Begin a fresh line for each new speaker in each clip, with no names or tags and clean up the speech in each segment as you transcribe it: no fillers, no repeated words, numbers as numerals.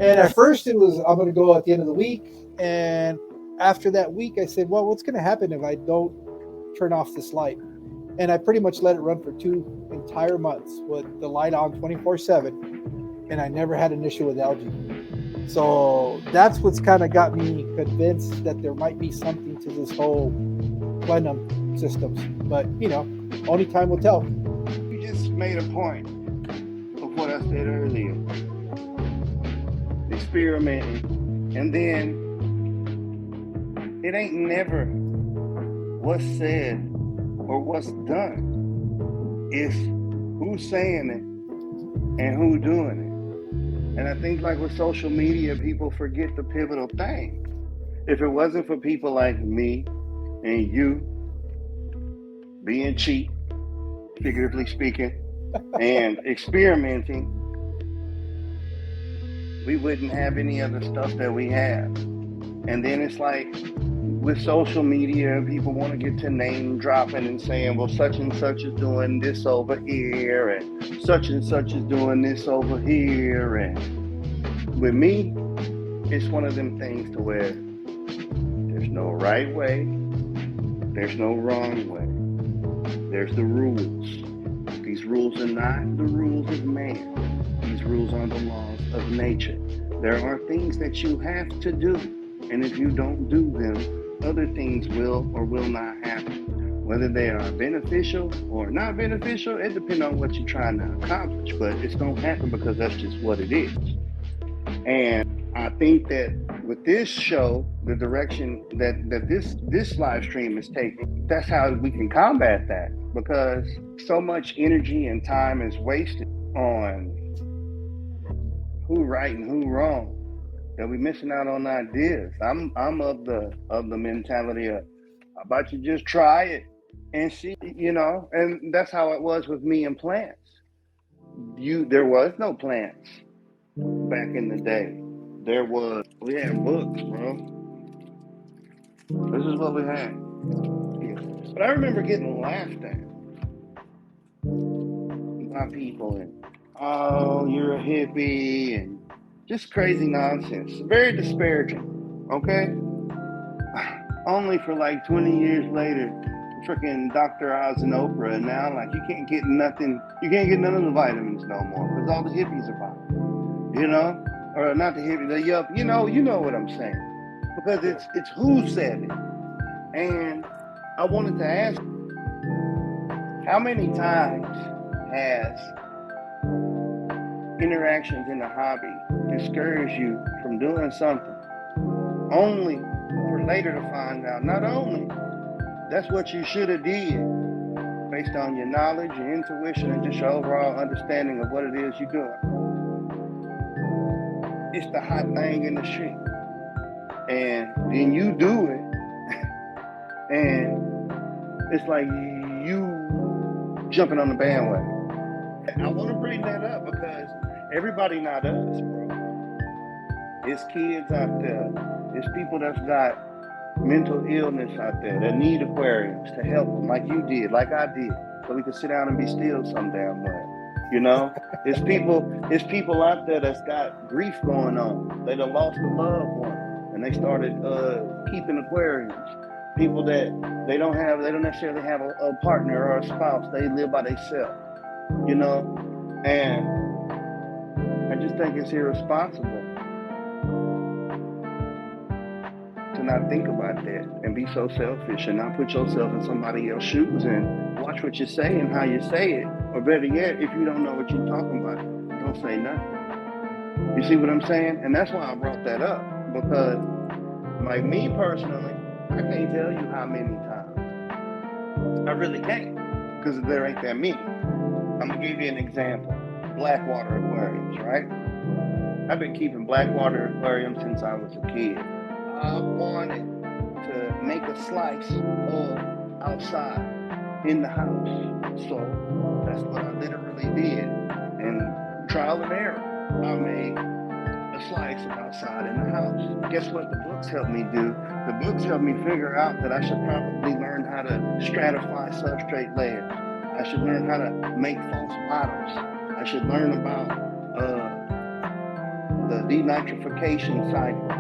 And at first it was, I'm going to go at the end of the week. And after that week, I said, well, what's going to happen if I don't turn off this light? And I pretty much let it run for 2 entire months with the light on 24/7. And I never had an issue with algae. So that's what's kind of got me convinced that there might be something to this whole plenum systems. But, only time will tell.
You just made a point of what I said earlier, experimenting. And then it ain't never what's said or what's done. It's who's saying it and who doing it. And I think like with social media, people forget the pivotal thing. If it wasn't for people like me and you being cheap, figuratively speaking, and experimenting, we wouldn't have any of the stuff that we have. And then it's like with social media, people want to get to name dropping and saying, well, such and such is doing this over here, and such is doing this over here. And with me, it's one of them things to where there's no right way, there's no wrong way. There's the rules. These rules are not the rules of man. These rules are the laws of nature. There are things that you have to do, and if you don't do them, other things will or will not happen. Whether they are beneficial or not beneficial, it depends on what you're trying to accomplish, but it's going to happen because that's just what it is. And I think that with this show, the direction that this live stream is taking, that's how we can combat that, because so much energy and time is wasted on who right and who wrong that we're missing out on ideas. I'm of the mentality of how about you just try it and see, and that's how it was with me and plants. There was no plants back in the day. We had books, bro. This is what we had. Yeah. But I remember getting laughed at by people and, oh, you're a hippie and just crazy nonsense. Very disparaging, okay? Only for like 20 years later, freaking Dr. Oz and Oprah, and now like you can't get none of the vitamins no more because all the hippies are buying, or not the hippies, the yup, you know what I'm saying, because it's who said it. And I wanted to ask, how many times has interactions in a hobby discourage you from doing something only for later to find out not only that's what you should have did based on your knowledge, your intuition, and just your overall understanding of what it is you're doing. It's the hot thing in the street. And then you do it, and it's like you jumping on the bandwagon. I want to bring that up because everybody not us, bro. It's kids out there. It's people that's got mental illness out there that need aquariums to help them, like you did, like I did, so we could sit down and be still some damn way. It's people out there that's got grief going on. They done lost a loved one, and they started keeping aquariums. People that they don't necessarily have a partner or a spouse. They live by themselves, and I just think it's irresponsible to not think about that and be so selfish and not put yourself in somebody else's shoes and watch what you say and how you say it. Or better yet, if you don't know what you're talking about, don't say nothing. You see what I'm saying? And that's why I brought that up, because like me personally, I can't tell you how many times. I really can't, because there ain't that many. I'm going to give you an example. Blackwater aquariums, right? I've been keeping blackwater aquariums since I was a kid. I wanted to make a slice of outside in the house. So that's what I literally did. And trial and error, I made a slice of outside in the house. Guess what the books helped me do? The books helped me figure out that I should probably learn how to stratify substrate layers. I should learn how to make false bottoms. I should learn about the denitrification cycle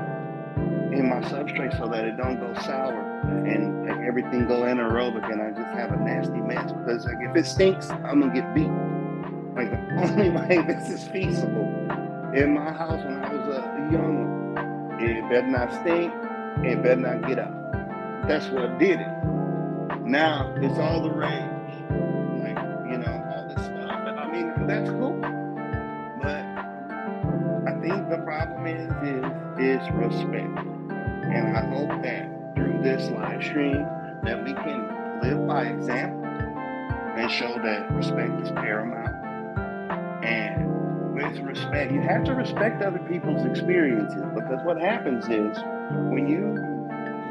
in my substrate so that it don't go sour and like everything go anaerobic and I just have a nasty mess. Because like if it stinks, I'm gonna get beat. Like the only way this is feasible in my house when I was a young one, it better not stink, it better not get out. That's what did it. Now it's all the rage, like all this stuff. And I mean that's cool, but I think the problem is respect. And I hope that through this live stream that we can live by example and show that respect is paramount. And with respect, you have to respect other people's experiences, because what happens is when you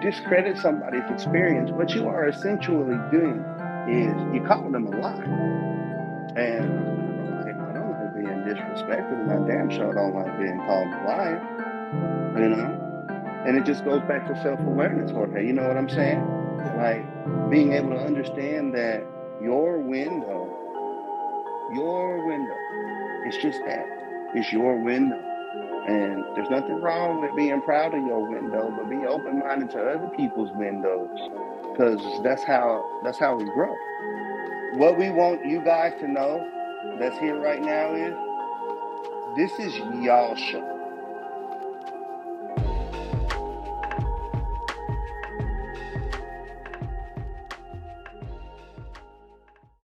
discredit somebody's experience, what you are essentially doing is you call them a lie. And I don't like being disrespected, and I damn sure don't like being called a liar, And it just goes back to self-awareness, Jorge. You know what I'm saying? Like being able to understand that your window, it's just that. It's your window. And there's nothing wrong with being proud of your window, but be open-minded to other people's windows, because that's how we grow. What we want you guys to know that's here right now is this is y'all show.